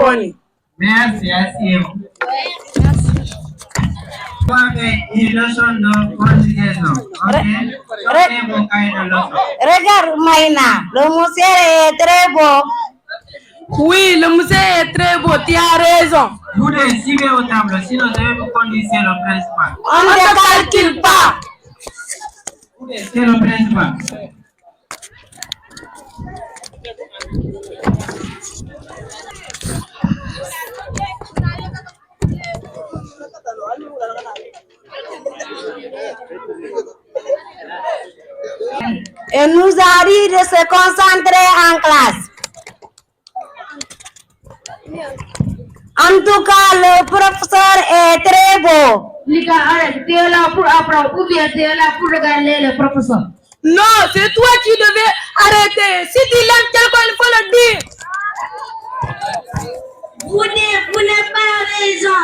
Boni. Merci, Asim. Une leçon de conjugaison. Regarde Maïna, le monsieur est très beau. Oui, le musée est très beau, tu as raison. Vous devez suivre au tableau, sinon je vais vous conduire le principal. On ne calcule pas. C'est le principal. Et nous a dit de se concentrer en classe. En tout cas, le professeur est très beau. Lika, arrête, tu es là pour apprendre ou bien tu es là pour regarder le professeur? Non, c'est toi qui devais arrêter. Si tu l'aimes quelqu'un, il faut le dire. Vous n'avez pas raison.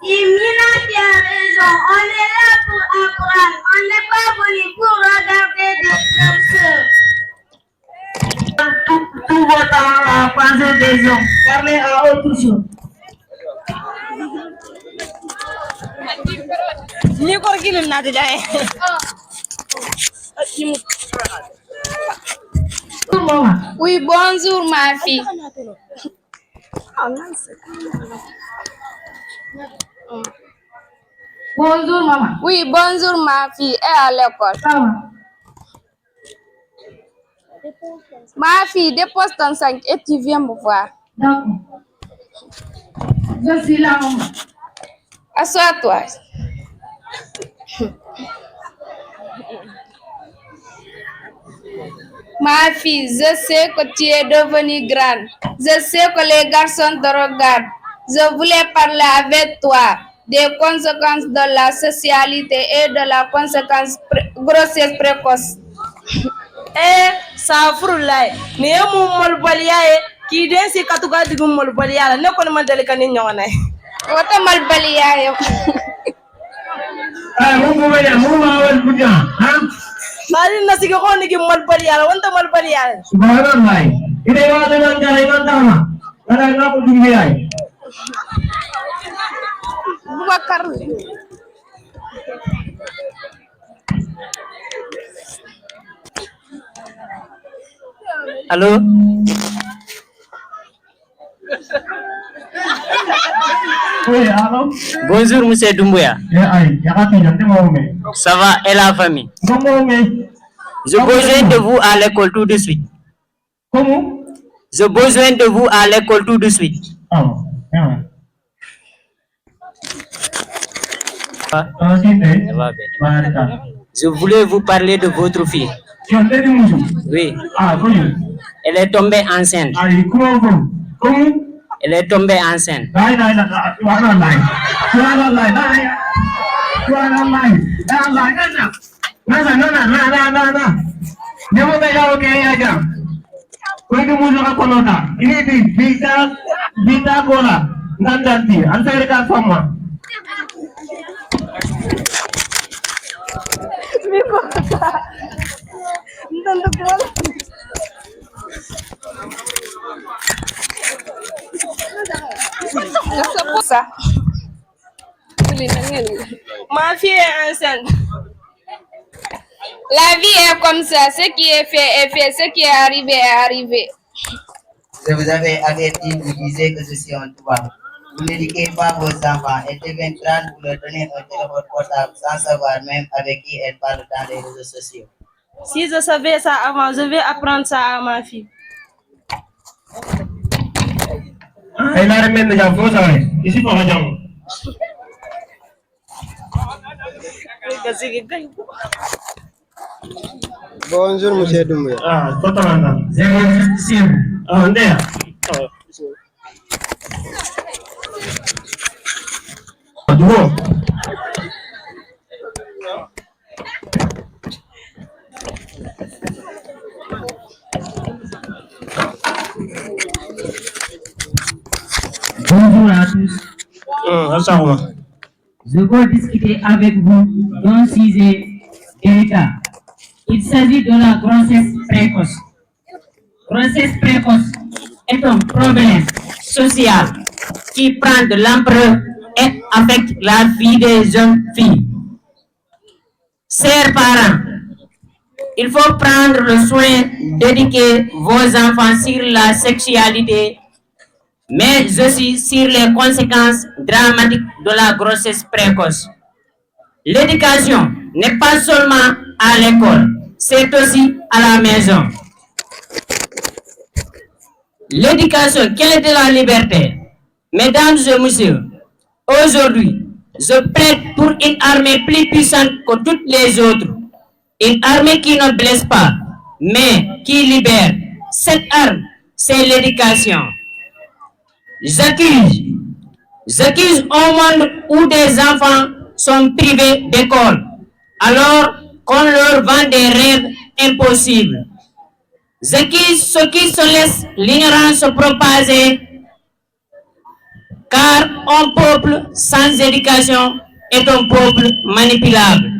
Si Mina qui a raison, on est là pour apprendre. On n'est pas venu pour regarder des professeurs. Tout votre temps à penser des hommes. Parlez à autre chose. Oui, bonjour ma fille. Bonjour maman. Oui, bonjour ma fille. Et à l'école? Ça va? Ma fille, dépose ton sac et tu viens me voir. D'accord. Je suis là, maman. Assois-toi. Ma fille, je sais que tu es devenue grande. Je sais que les garçons te regardent. Je voulais parler avec toi des conséquences de la socialité et de la conséquence grossesse précoce. Ça frulay. Ni emu malbalia ki den si katuga digum malbalia ne ko man dele kan ñone. Wata malbalia yo. Mu ma wal buja. Mari nasi ko ni ki malbalia wonta malbalia. Subhanallah. Ide wa de nan kare man tama. Ara na ko dingi ay. Bubakar. Allô? Oui, allô? Bonjour, monsieur Doumbouya. Ça va, et la famille? J'ai besoin de vous à l'école tout de suite. Comment? J'ai besoin de vous à l'école tout de suite. Ça va bien. Je voulais vous parler de votre fille. Oui. Elle est tombée enceinte. Elle est tombée enceinte. C'est pour ça. Ma fille est enceinte. La vie est comme ça. Ce qui est fait. Ce qui est arrivé. Je vous avais averti, vous disiez que je suis un tubaab. Vous n'éduquez pas vos enfants. Elle devient grande, vous leur donnez un téléphone portable sans savoir même avec qui elle parle dans les réseaux sociaux. Si je savais ça avant, je vais apprendre ça à ma fille. Elle a remis déjà vos oreilles. Ici pour la jambe. Bonjour, monsieur Doumbouya. Totalement. On est. Bonjour à tous. Je veux discuter avec vous d'un sujet délicat. Il s'agit de la grossesse précoce. Grossesse précoce est un problème sociale qui prend de l'ampleur et affecte la vie des jeunes filles. Chers parents, il faut prendre le soin d'éduquer vos enfants sur la sexualité, mais aussi sur les conséquences dramatiques de la grossesse précoce. L'éducation n'est pas seulement à l'école, c'est aussi à la maison. L'éducation, quelle est la liberté? Mesdames et messieurs, aujourd'hui, je plaide pour une armée plus puissante que toutes les autres. Une armée qui ne blesse pas, mais qui libère. Cette arme, c'est l'éducation. J'accuse un monde où des enfants sont privés d'école, alors qu'on leur vend des rêves impossibles. J'accuse ceux qui se laissent l'ignorance se propager, car un peuple sans éducation est un peuple manipulable.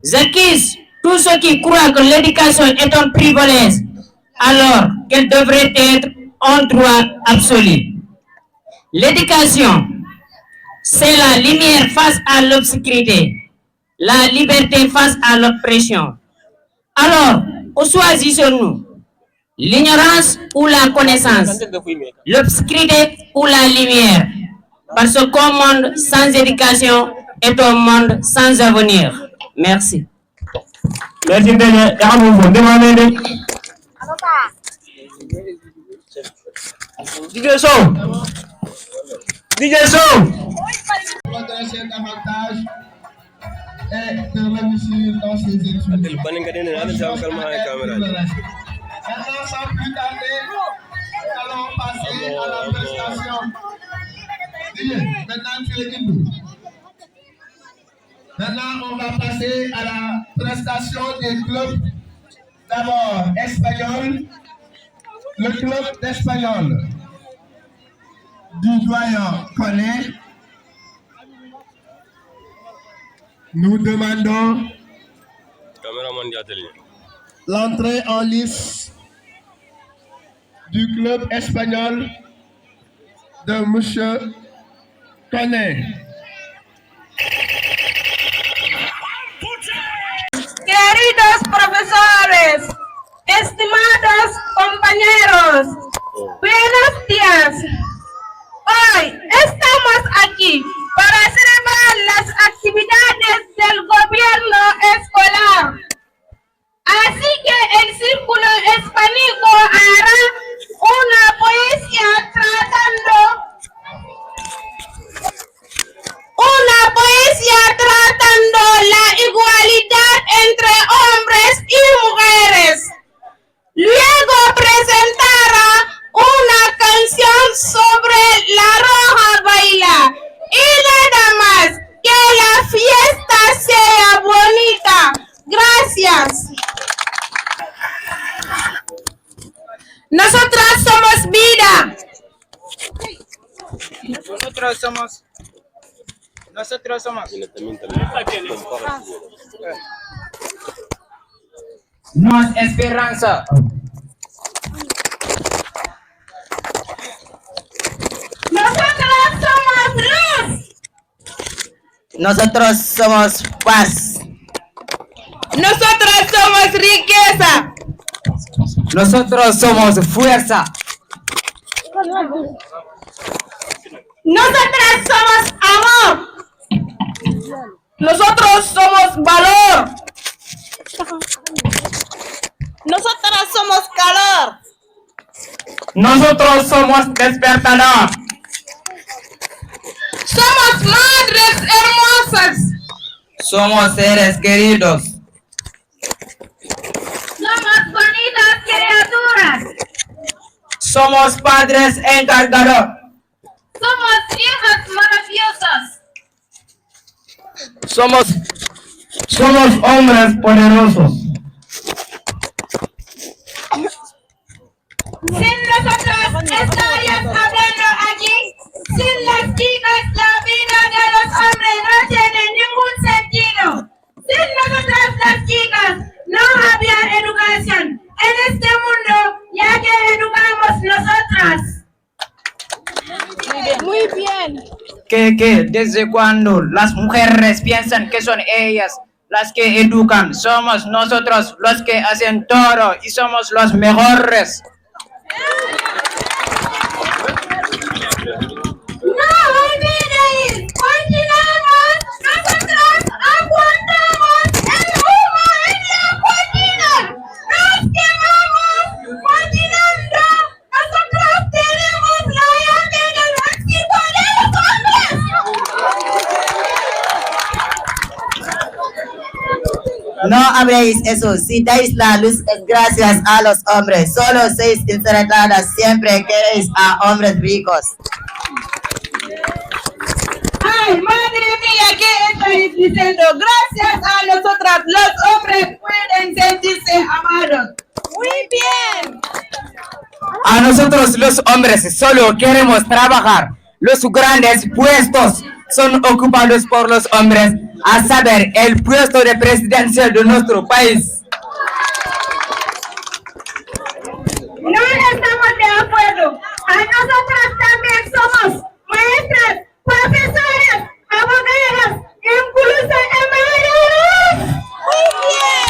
J'accuse tous ceux qui croient que l'éducation est un privilège, alors qu'elle devrait être un droit absolu. L'éducation, c'est la lumière face à l'obscurité, la liberté face à l'oppression. Alors, où choisissons-nous? L'ignorance ou la connaissance? L'obscurité ou la lumière? Parce qu'un monde sans éducation est un monde sans avenir. Merci. Merci, demandez. DJ Sow. M'adresser davantage et te réussir dans ses études. Maintenant, sans plus tarder, nous allons passer à la prestation. Maintenant, tu es hindou. Maintenant, on va passer à la prestation des clubs. D'abord, espagnol. Le club d'espagnol du doyen Koné. Nous demandons l'entrée en lice du club espagnol de M. Koné. Queridos profesores, estimados compañeros, buenos días. Hoy estamos aquí para celebrar las actividades del gobierno escolar. Así que el Círculo Hispánico hará una poesía tratando la igualdad entre hombres y mujeres. Luego presentará una canción sobre la roja baila y nada más. Que la fiesta sea bonita. Gracias. Nosotras somos vida. Nosotros somos. Nos esperanza. Nosotros somos luz. Nosotros somos paz. Nosotros somos riqueza. Nosotros somos fuerza. Nosotras somos amor. Nosotros somos valor. Nosotras somos calor. Nosotros somos despertador. Somos madres hermosas. Somos seres queridos. Somos bonitas criaturas. Somos padres encargados. Somos hijas maravillosas. Somos hombres poderosos. Sin nosotros estarías hablando aquí. Sin las chicas la vida de los hombres no tiene ningún sentido. Sin nosotras las chicas no había educación en este mundo, ya que educamos nosotras. Que desde cuando las mujeres piensan que son ellas las que educan, somos nosotros los que hacen todo y somos los mejores. No olvidéis, continuamos, nosotros aguantamos el humo en la cocina, nos quemamos cocinando, nosotros tenemos la llave del éxito de los hombres. No habréis eso, si dais la luz es gracias a los hombres, solo seis interesadas, siempre queréis a hombres ricos. Ay, madre mía, ¿qué estáis diciendo? Gracias a nosotras, los hombres pueden sentirse amados. Muy bien. A nosotros los hombres solo queremos trabajar. Los grandes puestos son ocupados por los hombres, a saber, el puesto de presidencia de nuestro país. No estamos de acuerdo. A nosotras también somos maestras, profesores, abogadas, incluso embajadores. Muy bien.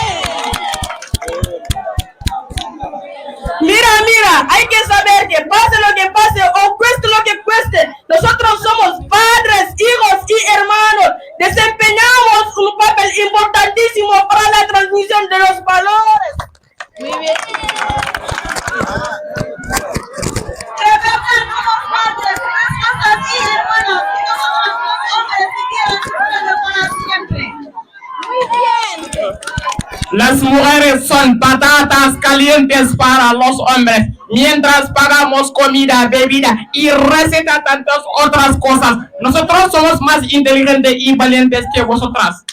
Mira, hay que saber que pase lo que pase o cueste lo que cueste, nosotros somos padres, hijos y hermanos. Desempeñamos un papel importantísimo para la transmisión de los valores. Muy bien. De verdad somos padres, esposas y hermanos, y nosotros los hombres que quieren para siempre. Muy bien. Las mujeres son patatas calientes para los hombres, mientras pagamos comida, bebida y receta tantas otras cosas. Nosotros somos más inteligentes y valientes que vosotras.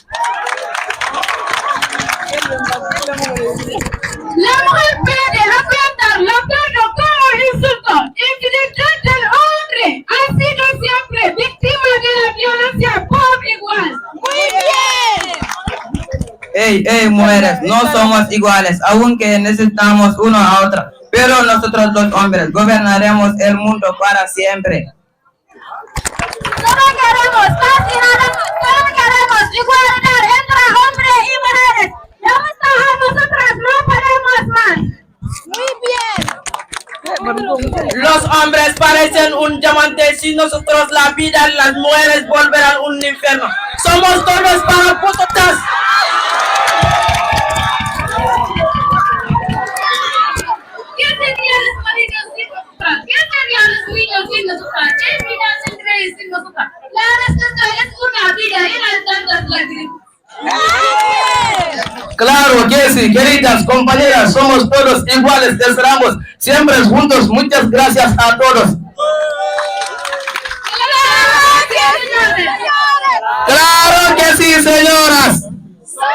La mujer puede afrontar la pena como insulto, infidelidad del hombre. Ha sido siempre víctima de la violencia por igual. Muy bien. Hey, mujeres, no somos iguales, aunque necesitamos uno a otra. Pero nosotros los hombres gobernaremos el mundo para siempre. Solo queremos paz y nada más. Solo queremos igualdad entre hombres y mujeres. Ya nosotras no podemos más. Muy bien. Los hombres parecen un diamante, si nosotros la vida, las mujeres volverán un infierno. Somos todos para vosotras. ¿Qué serían los maridos sin nosotras? ¿Qué serían los niños sin nosotras? ¿Qué vida tendréis sin nosotras? La respuesta es una vida y las tantas lágrimas. Claro que sí, queridas compañeras, somos todos iguales, esperamos siempre juntos. Muchas gracias a todos. Claro que sí, señoras.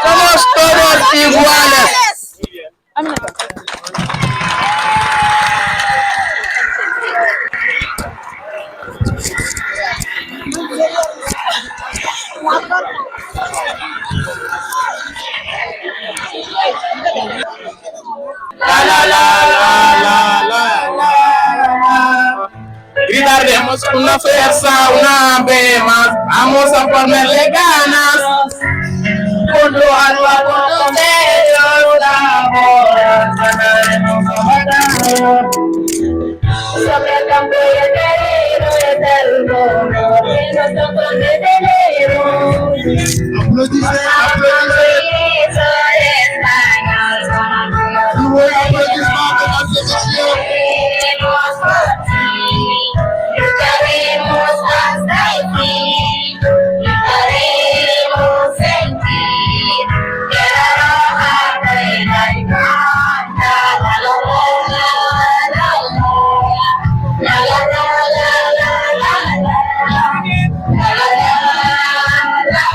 Somos todos iguales. Gritaremos con una fuerza, una vez más. Vamos a ponerle ganas. Con lo alto de los amores, ganaremos la batalla. Sobre el campo y el terreno es el mundo que nosotros detenemos. Aplaudisez, Lutaremos hasta el fin, lutaremos en ti, que la roja reina y canta, la la la la la la la la la la la la la la la la.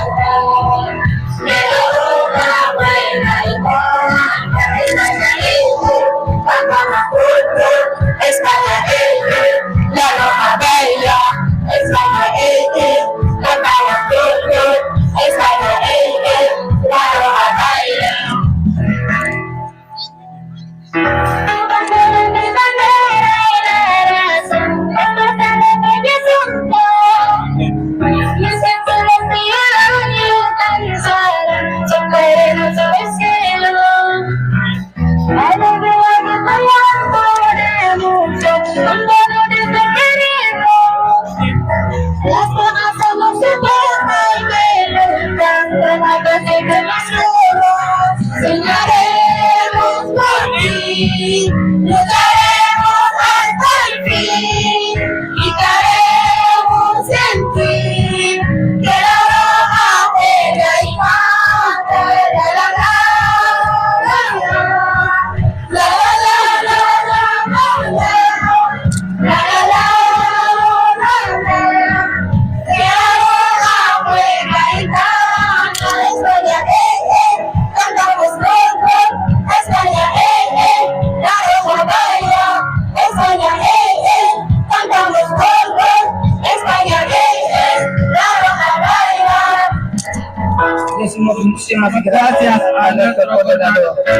Muchísimas gracias a nuestro gobernador que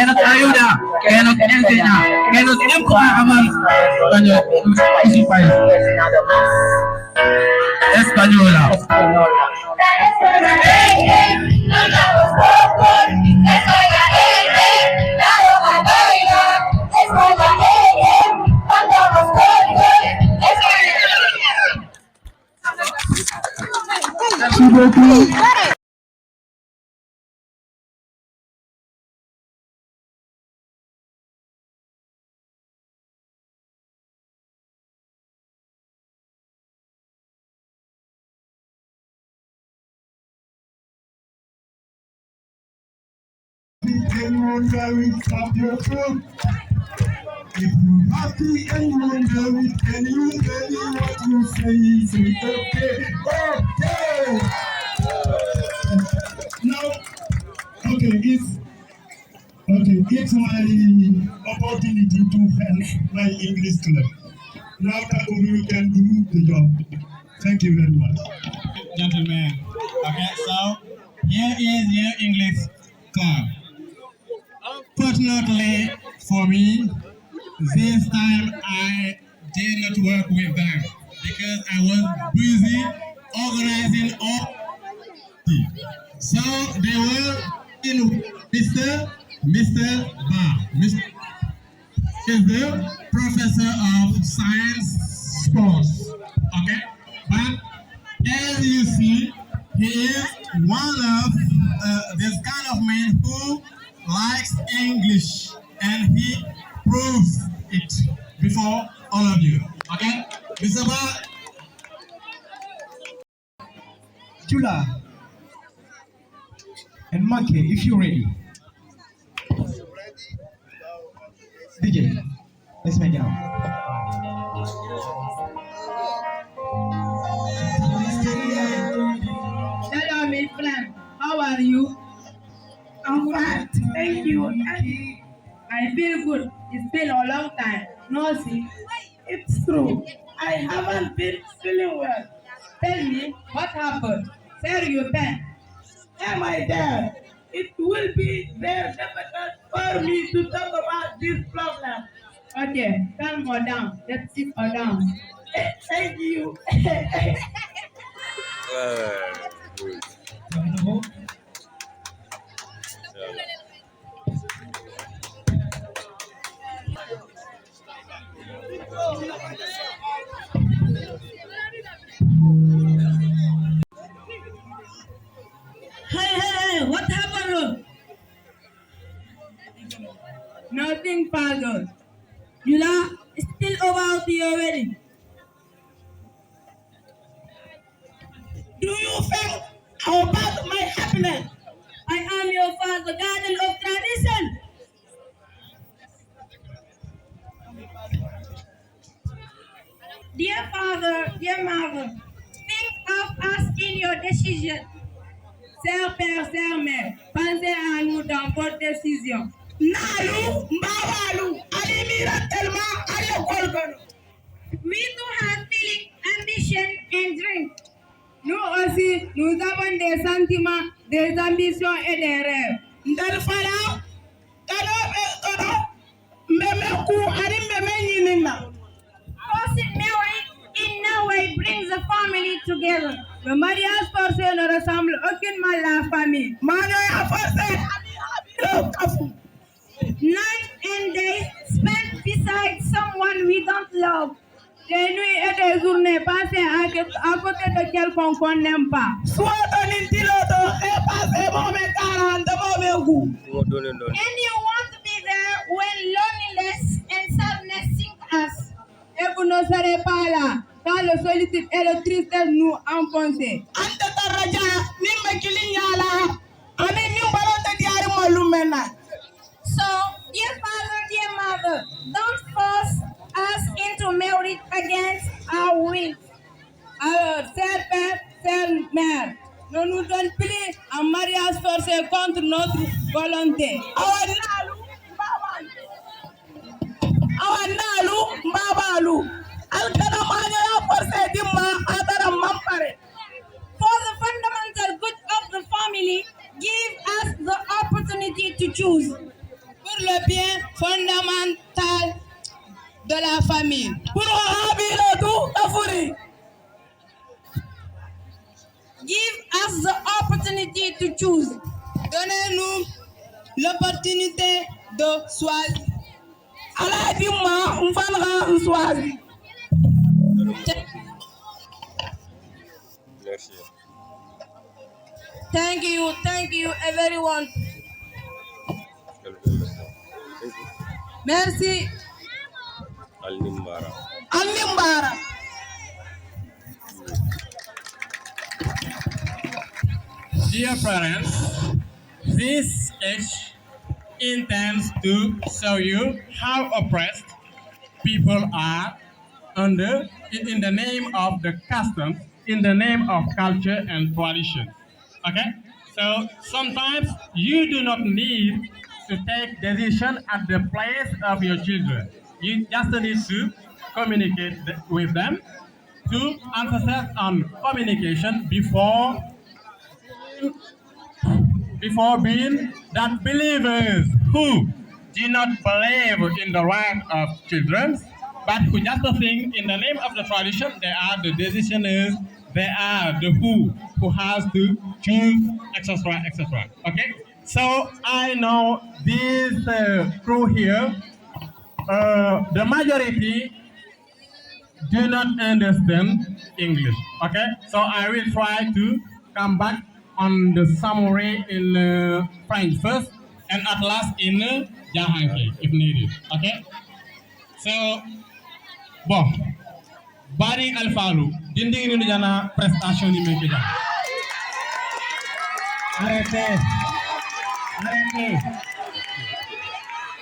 nos ayuda, que nos enseña, que nos empuja a hablar en su país. Española. Anyone there will stop your phone. If you happy and you wonder it, can you tell me what you say? Say okay, okay. Now, it's my opportunity to help my English club. Now, Taku, you can do the job. Thank you very much. Gentlemen, okay, so here is your English club. Fortunately for me, this time I did not work with them because I was busy organizing all. So they were in Mr. Ba. Mr. is the professor of science sports. Okay, but as you see, he is one of this kind of man who likes English, and he proves it before all of you. Okay, Mr. Ba. Jula and Monkey, if you're ready. DJ, let's make it up. Hello, my friend. How are you? I'm fine. Thank you. I feel good. It's been a long time. No, see, it's true. I haven't been feeling well. Tell me what happened. Share your pain. Am I there? It will be very difficult for me to talk about this problem. Okay, calm down. Let's sit down. Thank you. Hey, what happened? Nothing, Father. Jula, still about your wedding. Do you think about my happiness? I am your father, guardian of tradition. Dear father, dear mother, think of us in your decision. Cher père, chère mère, pensez à nous dans votre décision. Nalu, Mbawalu, Alimira tellement à l'école que nous. We too have feeling, ambition and dreams. Nous aussi, nous avons des sentiments, des ambitions et des rêves. Ndal fala, kano, memeku, ari memenina. Forced marriage in no way brings the family together. Le mariage forcé ne ressemble aucunement à la famille. Mariage forcé, night and day spent beside someone we don't love. Des nuits et des journées passées à côté de quelqu'un qu'on n'aime pas. Soit on est et passer moment 40 moment goût. And you want to be there when loneliness and sadness sink us. Et vous ne serez pas là quand le solitude et le tristesse nous enfoncent. So, dear father, dear mother, don't force us into marriage against our will. Alors, chers pères, chères mères, ne nous donne plus un mariage forcé contre notre volonté. For the fundamental good of the family, choose pour le bien fondamental de la famille. Give us the opportunity to choose. Donnez-nous l'opportunité de choisir. Thank you everyone. Merci. Al-Nimbara. Dear parents, this sketch intends to show you how oppressed people are under in the name of the customs, in the name of culture and tradition. Okay? So sometimes you do not need to take decision at the place of your children. You just need to communicate with them, to emphasize on communication before being that believers who do not believe in the right of children, but who just think in the name of the tradition, they are the decisioners, they are the who has to choose, etc., etc. Okay? So I know this crew here, the majority do not understand English. Okay? So I will try to come back on the summary in French first, and at last in Jahanke, if needed. Okay? So, bon. Bari Alfalu, dinding ini jana prestation ni mereka. Arrêtez.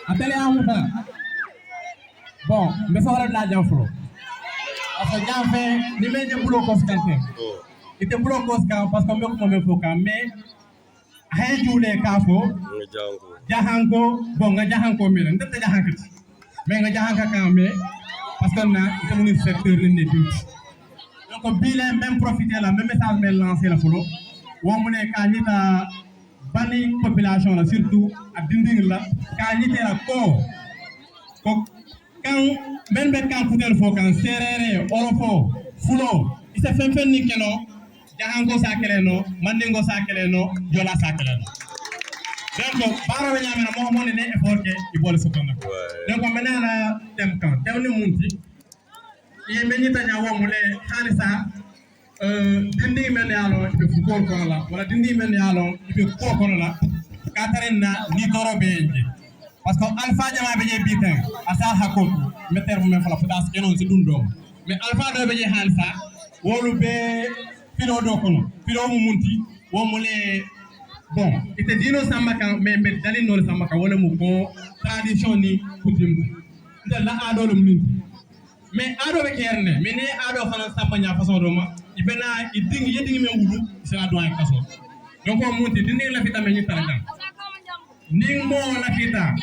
Appelez à moi. Bon, mais ça va la janfro. Parce que janfé, ni même de boulot conséquent. Il te boulot conséquent parce que me foka, mais hay joule kafo. Jahanko, bon, nga jahanko mi, ndete jahankati. Mais nga jahanka kamé parce que na te mon secteur l'indé. Donc bilan même profiter la même message mais lancer la follow. Wo mu ne ka ñita bani population la surtout a dinding la ka ñité la ko kan ben ben kan futel fo kan serere orofo fulo ise fen ni keno jahango sa keleno mandingo sa keleno jola sa keleno donc baro ñamena mo ne effort ke ibol sokona donc menana tem kan tem ni munti ye menita nya wo mu le khalisa dindi men yalo ibe fukol kono la wala dindi men yalo ibe ko kono la katarina ni toro beje parce que alpha jama beje bitan asal hakko meter mo men fala fudas kenon ci dundo mais alpha do beje halsa wolu be filo do kono filo mu munti wo mu le bon ite dino samaka mais dalin no samaka wala mu ko tradition ni coutume de la adolum ni mais ado be kerne mais ne ado fana sapanya façon do ma ibena iding yeding me wulu c'est la doyen kaso donc on monte dinding la fita me ni taradan ning mo la fita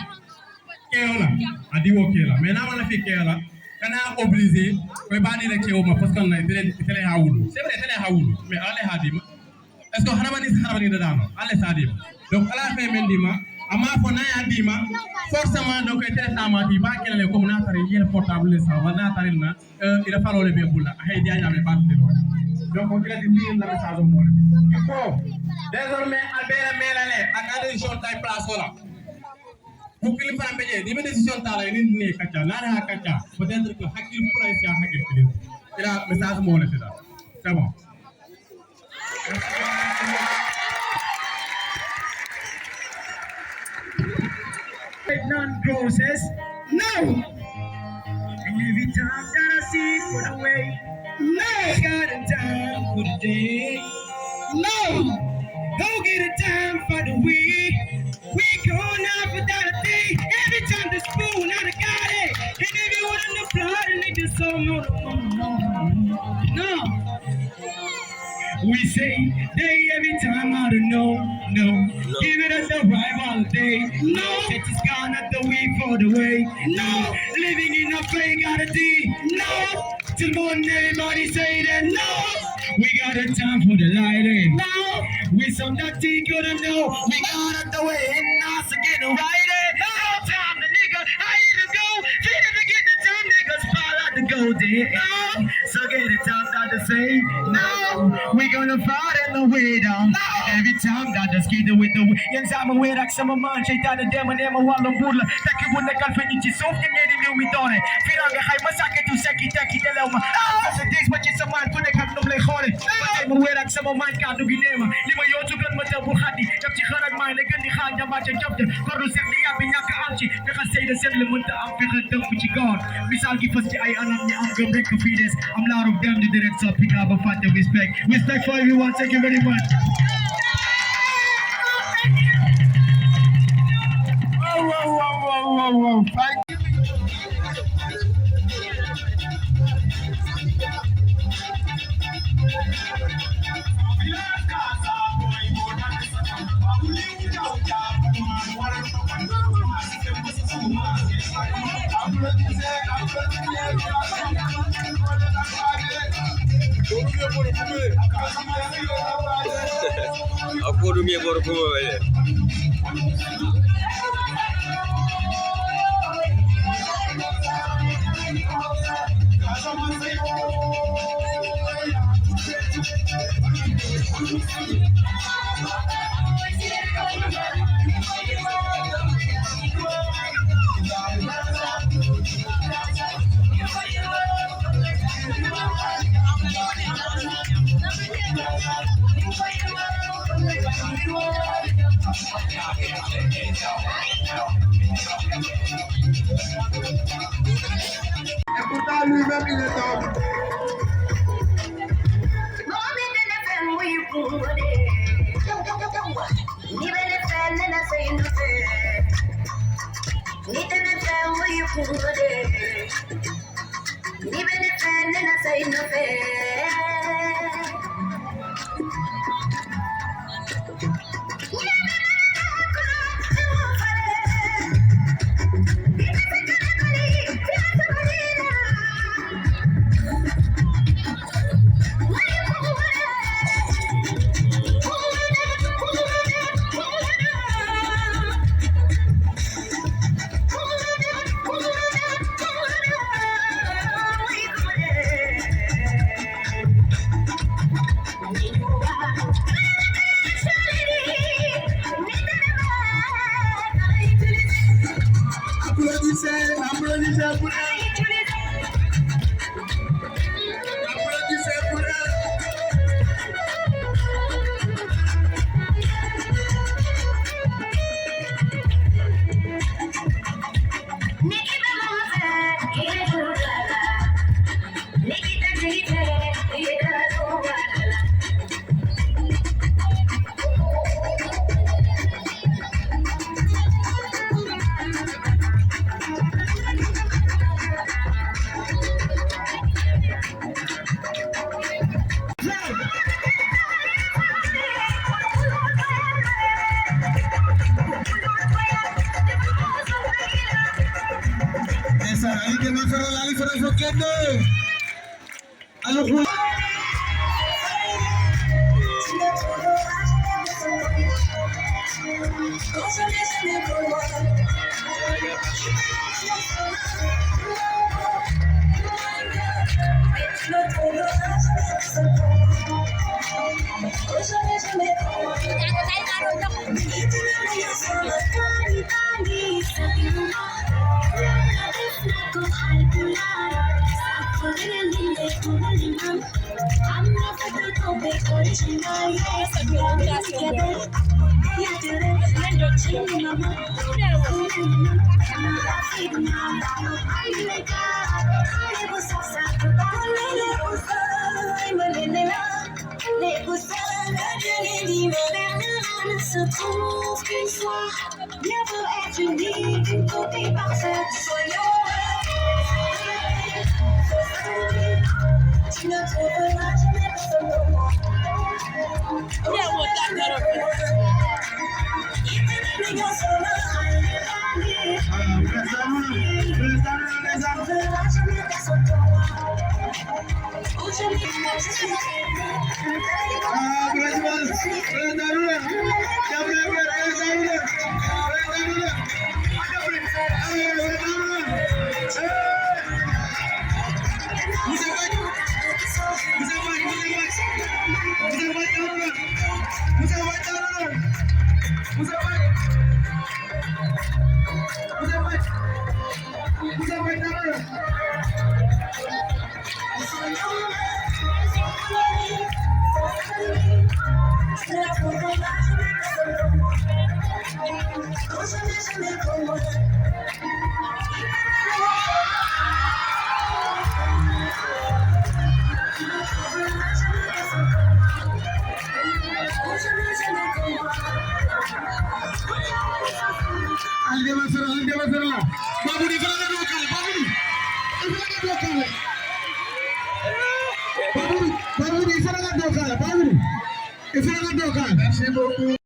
keola adi wo kela mais na wala fi kela kana obligé ko bani la kewo ma parce que na tele ha wulu c'est vrai tele ha wulu mais ale hadima est ce que harabani da dano ale sadima donc ala fe mendima ama fo na ya dima forcément donc tele tamati ba kele ko na tare yel portable sa wa na tare na ila falo le be bulla hay dia nyame ba de donc on dirait dire la message mo il faut désormais albert melale ak addition tay place là pour qu'il fa mbéje di décision ta la ni ne kacha na ha kacha peut être que hakil pour ay ya hakil ila message mo la c'est bon non-process. No! And every time that I see it for the way, no! Got a time for the day. No! Go get a time for the week. We going out without a day. Every time the spoon out of got it. And everyone in the blood and they just so no. We say day every time I don't know, no. Give it at the right holiday, no. Set the sky not the week for the way, no. Living in a fake got a D, no. Till morning everybody say that, no. We got a time for the lighting, no. We some that tea couldn't know. We got it the way and us again. in the white all time the nigga, I either go, feed it to get the time niggas fall out the golden. So get it time, got to say, no, we gonna fall in the widow. Every time got to skate with the young time away like some man, shake down the demon, Emma Wallam Bulla, that you wouldn't have finished so you made it new with on it. Feel like I must get to Saki Taki Deloma. The days what you some man put a cup no play hornet. But I'm aware that some man can't do be name. Lima Yotu gun Matabu Hadi, Captain Haran Mine, again the Hanja Macha Captain, Corus and the Abinaka Archie, because say the settlement of Africa, which you got. Miss Alki first, I am going to feed us. I'm loud of them, the direct topic of a fat respect. Respect for everyone, thank you very much. Whoa. Thank you. Aku dunia baru kembali. Merci beaucoup.